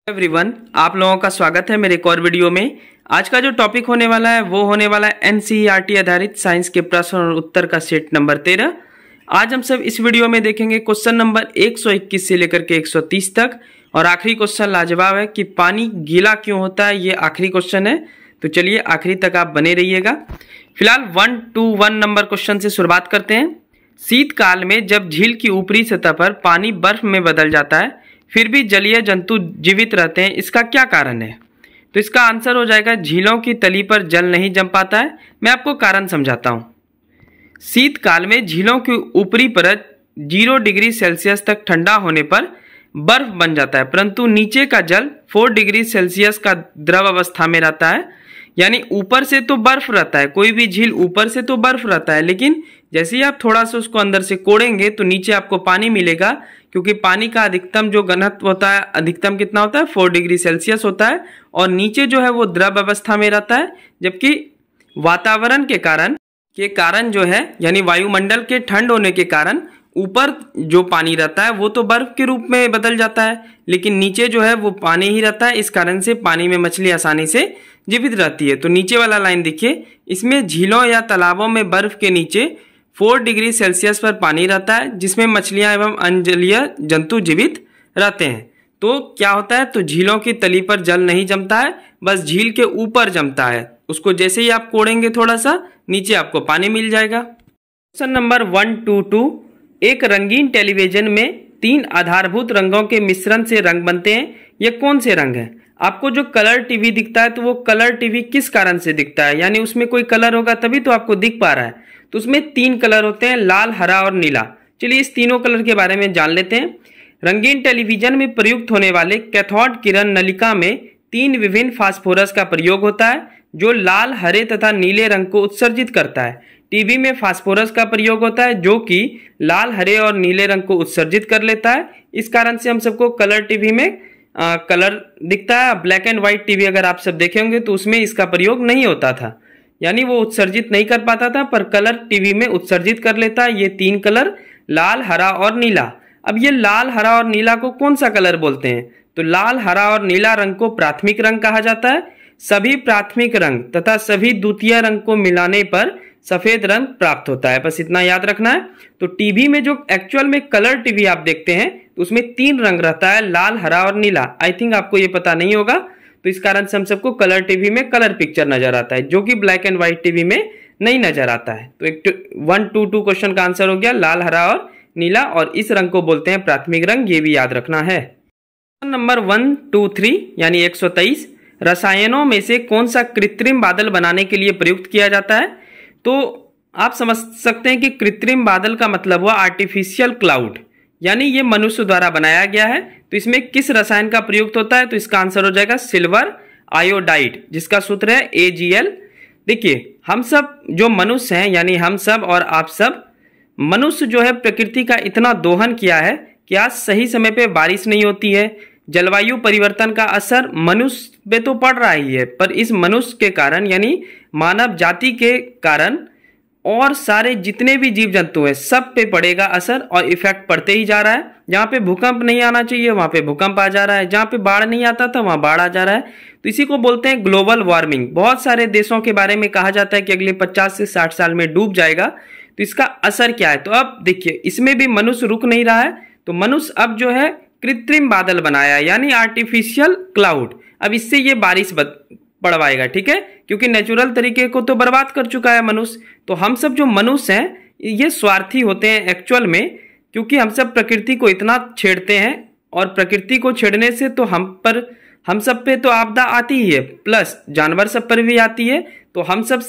Everyone, आप लोगों का स्वागत है मेरे एक और वीडियो में। आज का जो टॉपिक होने वाला है वो होने वाला है एनसीईआरटी आधारित साइंस के प्रश्न और उत्तर का सेट नंबर 13। आज हम सब इस वीडियो में देखेंगे क्वेश्चन नंबर 121 से लेकर के 130 तक। और आखिरी क्वेश्चन लाजवाब है कि पानी गीला क्यों होता है, ये आखिरी क्वेश्चन है। तो चलिए आखिरी तक आप बने रहिएगा। फिलहाल 121 नंबर क्वेश्चन से शुरुआत करते हैं। शीतकाल में जब झील की ऊपरी सतह पर पानी बर्फ में बदल जाता है फिर भी जलीय जंतु जीवित रहते हैं, इसका क्या कारण है? तो इसका आंसर हो जाएगा झीलों की तली पर जल नहीं जम पाता है। मैं आपको कारण समझाता हूँ। शीतकाल में झीलों की ऊपरी परत 0 डिग्री सेल्सियस तक ठंडा होने पर बर्फ बन जाता है, परंतु नीचे का जल 4 डिग्री सेल्सियस का द्रव अवस्था में रहता है। यानी ऊपर से तो बर्फ रहता है, कोई भी झील ऊपर से तो बर्फ रहता है, लेकिन जैसे ही आप थोड़ा सा उसको अंदर से कोड़ेंगे तो नीचे आपको पानी मिलेगा, क्योंकि पानी का अधिकतम जो घनत्व होता है, अधिकतम कितना होता है 4 डिग्री सेल्सियस होता है, और नीचे जो है वो द्रव अवस्था में रहता है। जबकि वातावरण के कारण जो है यानी वायुमंडल के ठंड होने के कारण ऊपर जो पानी रहता है वो तो बर्फ के रूप में बदल जाता है, लेकिन नीचे जो है वो पानी ही रहता है। इस कारण से पानी में मछली आसानी से जीवित रहती है। तो नीचे वाला लाइन देखिए, इसमें झीलों या तालाबों में बर्फ के नीचे 4 डिग्री सेल्सियस पर पानी रहता है, जिसमें मछलियां एवं अंजलीय जंतु जीवित रहते हैं। तो क्या होता है, तो झीलों की तली पर जल नहीं जमता है, बस झील के ऊपर जमता है। उसको जैसे ही आप कोड़ेंगे थोड़ा सा, नीचे आपको पानी मिल जाएगा। क्वेश्चन नंबर 122, एक रंगीन टेलीविजन में 3 आधारभूत रंगों के मिश्रण से रंग बनते हैं, ये कौन से रंग हैं? आपको जो कलर टीवी दिखता है तो वो कलर टीवी किस कारण से दिखता है, यानी उसमें कोई कलर होगा तभी तो आपको दिख पा रहा है। तो उसमें 3 कलर होते हैं, लाल, हरा और नीला। चलिए इस तीनों कलर के बारे में जान लेते हैं। रंगीन टेलीविजन में प्रयुक्त होने वाले कैथोड किरण नलिका में 3 विभिन्न फास्फोरस का प्रयोग होता है, जो लाल, हरे तथा नीले रंग को उत्सर्जित करता है। टीवी में फास्फोरस का प्रयोग होता है जो कि लाल, हरे और नीले रंग को उत्सर्जित कर लेता है। इस कारण से हम सबको कलर टीवी में कलर दिखता है। ब्लैक एंड व्हाइट टीवी अगर आप सब देखे होंगे तो उसमें इसका प्रयोग नहीं होता था, यानी वो उत्सर्जित नहीं कर पाता था, पर कलर टीवी में उत्सर्जित कर लेता है। ये 3 कलर, लाल, हरा और नीला। अब ये लाल, हरा और नीला को कौन सा कलर बोलते हैं? तो लाल, हरा और नीला रंग को प्राथमिक रंग कहा जाता है। सभी प्राथमिक रंग तथा सभी द्वितीय रंग को मिलाने पर सफेद रंग प्राप्त होता है। बस इतना याद रखना है। तो टीवी में जो एक्चुअल में कलर टीवी आप देखते हैं तो उसमें 3 रंग रहता है, लाल, हरा और नीला। आई थिंक आपको ये पता नहीं होगा, तो इस कारण से हम सबको कलर टीवी में कलर पिक्चर नजर आता है, जो कि ब्लैक एंड व्हाइट टीवी में नहीं नजर आता है। तो 122 क्वेश्चन का आंसर हो गया लाल, हरा और नीला, और इस रंग को बोलते हैं प्राथमिक रंग, ये भी याद रखना है। नंबर 123 यानी 123, रसायनों में से कौन सा कृत्रिम बादल बनाने के लिए प्रयुक्त किया जाता है? तो आप समझ सकते हैं कि कृत्रिम बादल का मतलब हुआ आर्टिफिशियल क्लाउड, यानी ये मनुष्य द्वारा बनाया गया है। तो इसमें किस रसायन का प्रयुक्त होता है? तो इसका आंसर हो जाएगा सिल्वर आयोडाइड, जिसका सूत्र है AgL। देखिए हम सब जो मनुष्य हैं, यानी हम सब और आप सब, मनुष्य जो है प्रकृति का इतना दोहन किया है कि आज सही समय पे बारिश नहीं होती है। जलवायु परिवर्तन का असर मनुष्य पे तो पड़ रहा ही है, पर इस मनुष्य के कारण यानी मानव जाति के कारण और सारे जितने भी जीव जंतु हैं सब पे पड़ेगा असर, और इफेक्ट पड़ते ही जा रहा है। जहाँ पे भूकंप नहीं आना चाहिए वहाँ पे भूकंप आ जा रहा है, जहाँ पे बाढ़ नहीं आता था वहाँ बाढ़ आ जा रहा है। तो इसी को बोलते हैं ग्लोबल वार्मिंग। बहुत सारे देशों के बारे में कहा जाता है कि अगले 50 से 60 साल में डूब जाएगा। तो इसका असर क्या है? तो अब देखिए इसमें भी मनुष्य रुक नहीं रहा है, तो मनुष्य अब जो है कृत्रिम बादल बनाया, यानी आर्टिफिशियल क्लाउड। अब इससे ये बारिश पड़वाएगा, ठीक है, क्योंकि नेचुरल तरीके को तो बर्बाद कर चुका है मनुष्य। तो हम सब जो मनुष्य हैं ये स्वार्थी होते हैं एक्चुअल में, क्योंकि हम सब प्रकृति को इतना छेड़ते हैं, और प्रकृति को छेड़ने से तो हम सब पे तो आपदा आती ही है, प्लस जानवर सब पर भी आती है। तो हम सब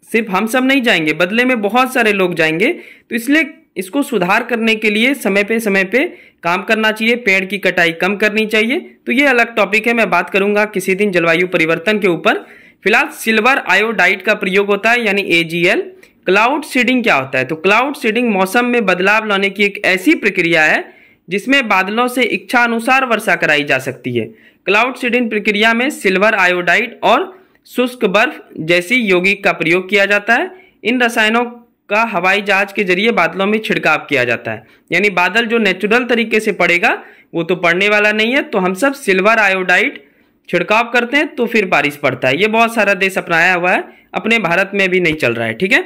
सिर्फ हम सब नहीं जाएंगे, बदले में बहुत सारे लोग जाएंगे। तो इसलिए इसको सुधार करने के लिए समय पे काम करना चाहिए, पेड़ की कटाई कम करनी चाहिए। तो ये अलग टॉपिक है, मैं बात करूंगा किसी दिन जलवायु परिवर्तन के ऊपर। फिलहाल सिल्वर आयोडाइड का प्रयोग होता है, यानी AgL। क्लाउड सीडिंग क्या होता है? तो क्लाउड सीडिंग मौसम में बदलाव लाने की एक ऐसी प्रक्रिया है जिसमें बादलों से इच्छा अनुसार वर्षा कराई जा सकती है। क्लाउड सीडिंग प्रक्रिया में सिल्वर आयोडाइड और शुष्क बर्फ जैसी यौगिक का प्रयोग किया जाता है। इन रसायनों का हवाई जहाज के जरिए बादलों में छिड़काव किया जाता है। यानी बादल जो नेचुरल तरीके से पड़ेगा वो तो पड़ने वाला नहीं है, तो हम सब सिल्वर आयोडाइड छिड़काव करते हैं तो फिर बारिश पड़ता है। ये बहुत सारा देश अपनाया हुआ है, अपने भारत में भी नहीं चल रहा है। ठीक है,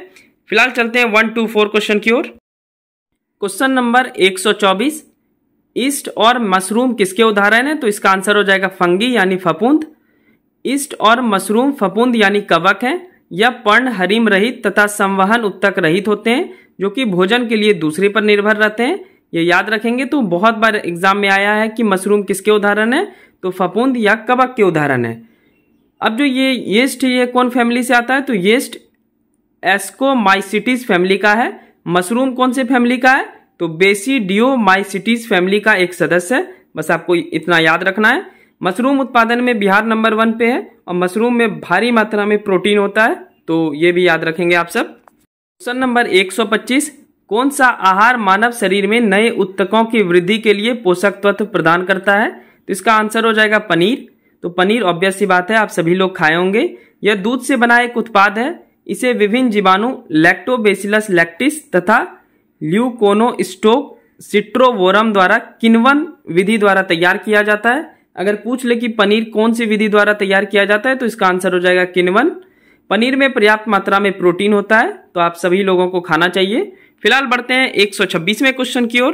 फिलहाल चलते हैं 1 to 4 क्वेश्चन की ओर। क्वेश्चन नंबर 124, ईस्ट और मशरूम किसके उदाहरण है? तो इसका आंसर हो जाएगा फंगी यानी फफूंद। ईस्ट और मशरूम फफूंद यानी कवक है। यह पर्ण हरिम रहित तथा संवहन उत्तक रहित होते हैं, जो कि भोजन के लिए दूसरे पर निर्भर रहते हैं। ये याद रखेंगे तो बहुत बार एग्जाम में आया है कि मशरूम किसके उदाहरण है, तो फफूंद या कवक के उदाहरण है। अब जो ये येस्ट ये कौन फैमिली से आता है? तो येस्ट एस्कोमाइसिटीज फैमिली का है। मशरूम कौन से फैमिली का है? तो बेसिडियोमाइसिटीज फैमिली का एक सदस्य है। बस आपको इतना याद रखना है। मशरूम उत्पादन में बिहार नंबर 1 पे है और मशरूम में भारी मात्रा में प्रोटीन होता है, तो ये भी याद रखेंगे आप सब। क्वेश्चन नंबर 125, कौन सा आहार मानव शरीर में नए उत्तकों की वृद्धि के लिए पोषक तत्व प्रदान करता है? तो इसका आंसर हो जाएगा पनीर। तो पनीर ऑब्वियस सी बात है, आप सभी लोग खाए होंगे। यह दूध से बना एक उत्पाद है। इसे विभिन्न जीवाणु लैक्टोबैसिलस लैक्टिस तथा ल्यूकोनोस्टोक सिट्रोवोरम द्वारा किण्वन विधि द्वारा तैयार किया जाता है। अगर पूछ ले कि पनीर कौन सी विधि द्वारा तैयार किया जाता है, तो इसका आंसर हो जाएगा किण्वन। पनीर में पर्याप्त मात्रा में प्रोटीन होता है, तो आप सभी लोगों को खाना चाहिए। फिलहाल बढ़ते हैं 126वें क्वेश्चन की ओर।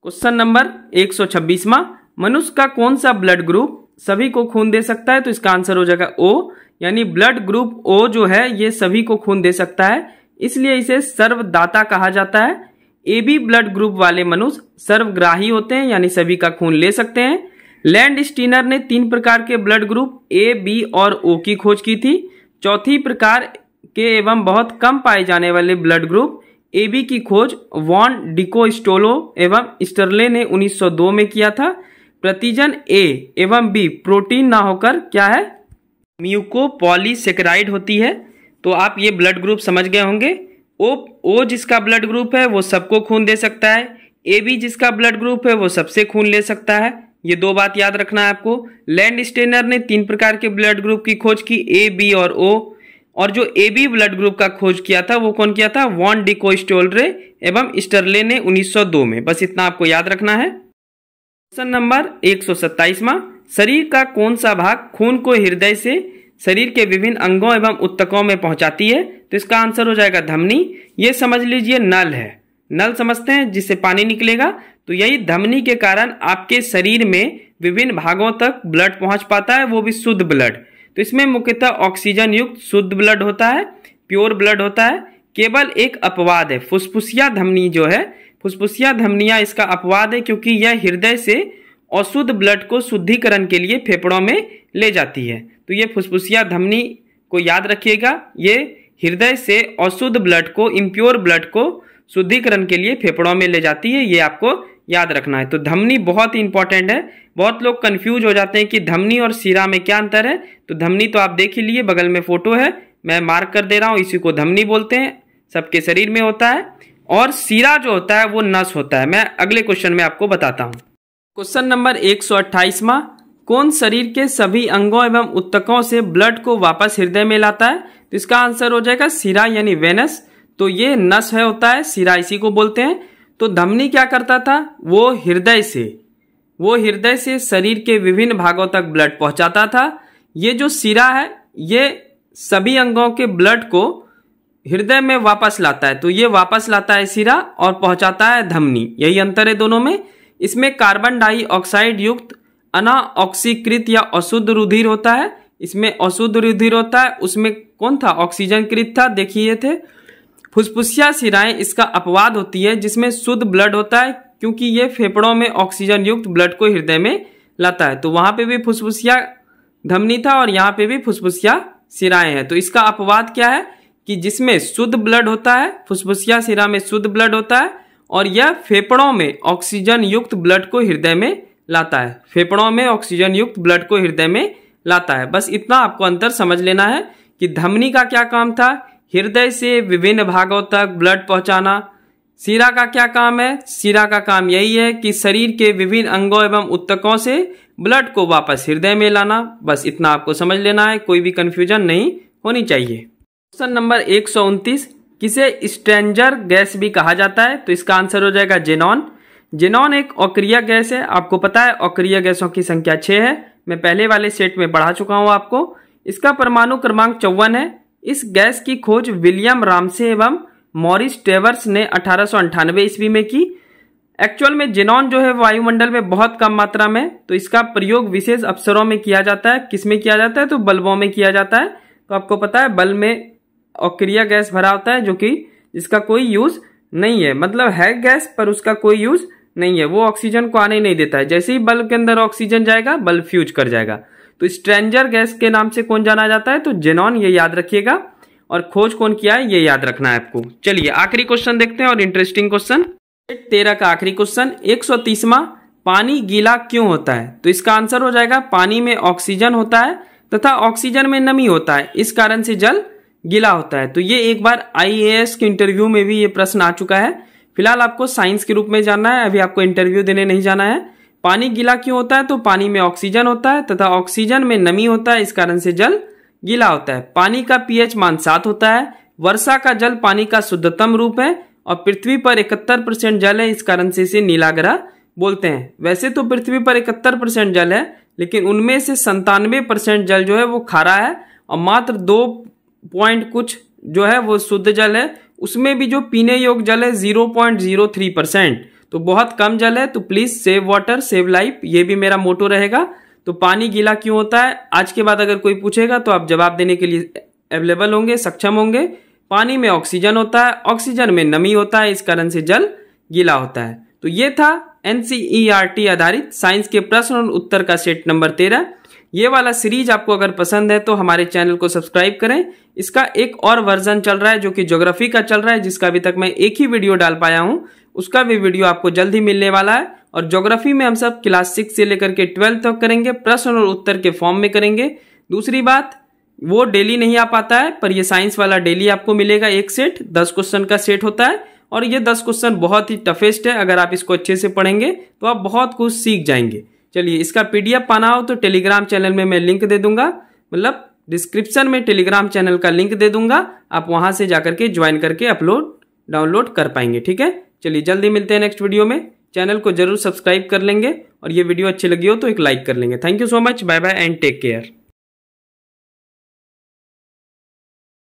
क्वेश्चन नंबर 126वां, मनुष्य का कौन सा ब्लड ग्रुप सभी को खून दे सकता है? तो इसका आंसर हो जाएगा ओ, यानी ब्लड ग्रुप ओ जो है ये सभी को खून दे सकता है, इसलिए इसे सर्वदाता कहा जाता है। AB ब्लड ग्रुप वाले मनुष्य सर्वग्राही होते हैं, यानी सभी का खून ले सकते हैं। लैंड स्टीनर ने 3 प्रकार के ब्लड ग्रुप A, B और O की खोज की थी। चौथी प्रकार के एवं बहुत कम पाए जाने वाले ब्लड ग्रुप AB की खोज वॉन डिकोस्टोलो एवं स्टर्ले ने 1902 में किया था। प्रतिजन A एवं B प्रोटीन ना होकर क्या है? म्यूकोपॉलीसेकेराइड होती है। तो आप ये ब्लड ग्रुप समझ गए होंगे। ओ जिसका ब्लड ग्रुप है वो सबको खून दे सकता है। AB जिसका ब्लड ग्रुप है वो सबसे खून ले सकता है। ये 2 बात याद रखना है आपको। लैंड स्टेनर ने 3 प्रकार के ब्लड ग्रुप की खोज की, A, B और O। और जो AB ब्लड ग्रुप का खोज किया था वो कौन किया था? वॉन डिकोस्टोल्रे एवं स्टर्ले ने 1902 में। बस इतना आपको याद रखना है। क्वेश्चन नंबर 127वां, शरीर का कौन सा भाग खून को हृदय से शरीर के विभिन्न अंगों एवं उत्तकों में पहुंचाती है? तो इसका आंसर हो जाएगा धमनी। ये समझ लीजिए नल है। नल समझते हैं जिससे पानी निकलेगा, तो यही धमनी के कारण आपके शरीर में विभिन्न भागों तक ब्लड पहुंच पाता है, वो भी शुद्ध ब्लड। तो इसमें मुख्यतः ऑक्सीजन युक्त शुद्ध ब्लड होता है, प्योर ब्लड होता है। केवल एक अपवाद है, फुसफुसिया धमनी जो है, फुसफुसिया धमनियां इसका अपवाद है, क्योंकि यह हृदय से अशुद्ध ब्लड को शुद्धिकरण के लिए फेफड़ों में ले जाती है। तो ये फुसफुसिया धमनी को याद रखिएगा, ये हृदय से अशुद्ध ब्लड को, इम्प्योर ब्लड को शुद्धिकरण के लिए फेफड़ों में ले जाती है, ये आपको याद रखना है। तो धमनी बहुत ही इंपॉर्टेंट है। बहुत लोग कंफ्यूज हो जाते हैं कि धमनी और शिरा में क्या अंतर है। तो धमनी तो आप देख ही लिए, बगल में फोटो है, मैं मार्क कर दे रहा हूं, इसी को धमनी बोलते हैं, सबके शरीर में होता है। और शिरा जो होता है वो नस होता है। मैं अगले क्वेश्चन में आपको बताता हूं। क्वेश्चन नंबर 128वां, कौन शरीर के सभी अंगों एवं उत्तकों से ब्लड को वापस हृदय में लाता है? तो इसका आंसर हो जाएगा शिरा यानी वेनस। तो ये नस है होता है, शिरा इसी को बोलते हैं। तो धमनी क्या करता था? वो हृदय से शरीर के विभिन्न भागों तक ब्लड पहुंचाता था। ये जो शिरा है ये सभी अंगों के ब्लड को हृदय में वापस लाता है। तो ये वापस लाता है शिरा और पहुंचाता है धमनी, यही अंतर है दोनों में। इसमें कार्बन डाइऑक्साइड युक्त अनाऑक्सीकृत या अशुद्ध रुधिर होता है, इसमें अशुद्ध रुधिर होता है। उसमें कौन था? ऑक्सीजन कृत था, देखिए थे। फुसफुसिया शिराएं इसका अपवाद होती है, जिसमें शुद्ध ब्लड होता है, क्योंकि ये फेफड़ों में ऑक्सीजन युक्त ब्लड को हृदय में लाता है। तो वहां पे भी फुसफुसिया धमनी था और यहाँ पे भी फुसफुसिया शिराएं हैं। तो इसका अपवाद क्या है कि जिसमें शुद्ध ब्लड होता है, फुसफुसिया शिरा में शुद्ध ब्लड होता है और यह फेफड़ों में ऑक्सीजन युक्त ब्लड को हृदय में लाता है। फेफड़ों में ऑक्सीजन युक्त ब्लड को हृदय में लाता है। बस इतना आपको अंतर समझ लेना है कि धमनी का क्या काम था? हृदय से विभिन्न भागों तक ब्लड पहुंचाना। शिरा का क्या काम है? शिरा का काम यही है कि शरीर के विभिन्न अंगों एवं उत्तकों से ब्लड को वापस हृदय में लाना। बस इतना आपको समझ लेना है, कोई भी कंफ्यूजन नहीं होनी चाहिए। क्वेश्चन नंबर 129, किसे स्ट्रेंजर गैस भी कहा जाता है? तो इसका आंसर हो जाएगा जेनॉन। जेनॉन एक अक्रिय गैस है। आपको पता है अक्रिय गैसों की संख्या 6 है। मैं पहले वाले सेट में पढ़ा चुका हूं आपको। इसका परमाणु क्रमांक 54 है। इस गैस की खोज विलियम रामसे एवं मॉरिस टेवर्स ने 1898 ईस्वी में की। एक्चुअल में जेनॉन जो है वायुमंडल में बहुत कम मात्रा में, तो इसका प्रयोग विशेष अवसरों में किया जाता है। किसमें किया जाता है? तो बल्बों में किया जाता है। तो आपको पता है बल्ब में अक्रिय गैस भरा होता है जो कि जिसका कोई यूज नहीं है, मतलब है गैस पर उसका कोई यूज नहीं है, वो ऑक्सीजन को आने नहीं देता है। जैसे ही बल्ब के अंदर ऑक्सीजन जाएगा बल्ब फ्यूज कर जाएगा। तो स्ट्रेंजर गैस के नाम से कौन जाना जाता है? तो जेनॉन, ये याद रखिएगा। और खोज कौन किया है ये याद रखना है आपको। चलिए आखिरी क्वेश्चन देखते हैं और इंटरेस्टिंग क्वेश्चन 13 का आखिरी क्वेश्चन 130वां, पानी गीला क्यों होता है? तो इसका आंसर हो जाएगा पानी में ऑक्सीजन होता है तथा ऑक्सीजन में नमी होता है, इस कारण से जल गीला होता है। तो ये एक बार IAS के इंटरव्यू में भी ये प्रश्न आ चुका है। फिलहाल आपको साइंस के रूप में जानना है, अभी आपको इंटरव्यू देने नहीं जाना है। पानी गीला क्यों होता है? तो पानी में ऑक्सीजन होता है तथा ऑक्सीजन में नमी होता है, इस कारण से जल गीला होता है। पानी का pH मान 7 होता है। वर्षा का जल पानी का शुद्धतम रूप है और पृथ्वी पर 71% जल है, इस कारण से इसे नीला ग्रह बोलते हैं। वैसे तो पृथ्वी पर 71% जल है, लेकिन उनमें से 97% जल जो है वो खारा है और मात्र 2 पॉइंट कुछ जो है वो शुद्ध जल है। उसमें भी जो पीने योग्य जल है 0.03%, तो बहुत कम जल है। तो please save water save life, ये भी मेरा मोटो रहेगा। तो पानी गीला क्यों होता है, आज के बाद अगर कोई पूछेगा तो आप जवाब देने के लिए अवेलेबल होंगे, सक्षम होंगे। पानी में ऑक्सीजन होता है, ऑक्सीजन में नमी होता है, इस कारण से जल गीला होता है। तो ये था NCERT आधारित साइंस के प्रश्न और उत्तर का सेट नंबर 13। ये वाला सीरीज आपको अगर पसंद है तो हमारे चैनल को सब्सक्राइब करें। इसका एक और वर्जन चल रहा है जो कि ज्योग्राफी का चल रहा है, जिसका अभी तक मैं एक ही वीडियो डाल पाया हूं। उसका भी वीडियो आपको जल्द ही मिलने वाला है। और ज्योग्राफी में हम सब क्लास 6 से लेकर के 12 तक करेंगे, प्रश्न और उत्तर के फॉर्म में करेंगे। दूसरी बात, वो डेली नहीं आ पाता है, पर ये साइंस वाला डेली आपको मिलेगा। एक सेट 10 क्वेश्चन का सेट होता है और ये 10 क्वेश्चन बहुत ही टफेस्ट है। अगर आप इसको अच्छे से पढ़ेंगे तो आप बहुत कुछ सीख जाएंगे। चलिए, इसका PDF पाना हो तो टेलीग्राम चैनल में मैं लिंक दे दूंगा, मतलब डिस्क्रिप्शन में टेलीग्राम चैनल का लिंक दे दूंगा। आप वहां से जाकर के ज्वाइन करके डाउनलोड कर पाएंगे। ठीक है, चलिए जल्दी मिलते हैं नेक्स्ट वीडियो में। चैनल को जरूर सब्सक्राइब कर लेंगे और ये वीडियो अच्छी लगी हो तो एक लाइक कर लेंगे। Thank you so much, bye bye and take care.